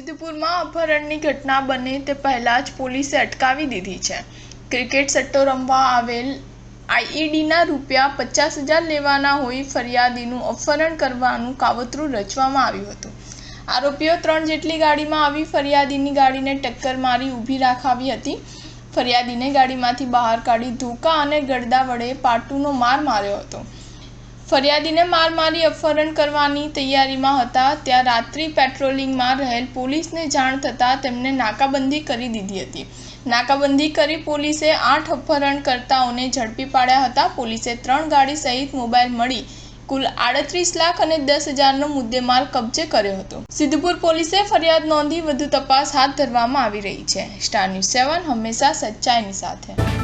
સિદ્ધપુરમાં અપહરણની ઘટના બને તે પહેલા જ પોલીસે અટકાવી દીધી છે। ક્રિકેટ સટ્ટો રમવા આવેલ આઈઈડીના રૂપિયા 50,000 લેવાના હોઈ ફરિયાદીનું અપહરણ કરવાનું કાવતરું રચવામાં આવ્યું હતું। આરોપીઓ 3 જેટલી ગાડીમાં આવી ફરિયાદીની ગાડીને ટક્કર મારી ઊભી રાખાવી હતી। ફરિયાદીને ગાડીમાંથી બહાર કાઢી ધોકા અને ગળદા વડે પાટુનો માર માર્યો હતો। ફરિયાદીને માર મારી અપહરણ કરવાની તૈયારીમાં હતા ત્યાં રાત્રિ પેટ્રોલિંગમાં રહેલ પોલીસને જાણ થતાં તેમને નાકાબંધી કરી દીધી હતી। નાકાબંધી કરી પોલીસે 8 અપહરણકર્તાઓને ઝડપી પાડ્યા હતા। પોલીસે 3 ગાડી સહિત મોબાઈલ મળી કુલ 38 લાખ અને 10,000નો મુદ્દેમાલ કબજે કર્યો હતો। સિદ્ધપુર પોલીસે ફરિયાદ નોંધી વધુ તપાસ હાથ ધરવામાં આવી રહી છે। સ્ટાર ન્યૂઝ 7 હંમેશા સચ્ચાઈની સાથે।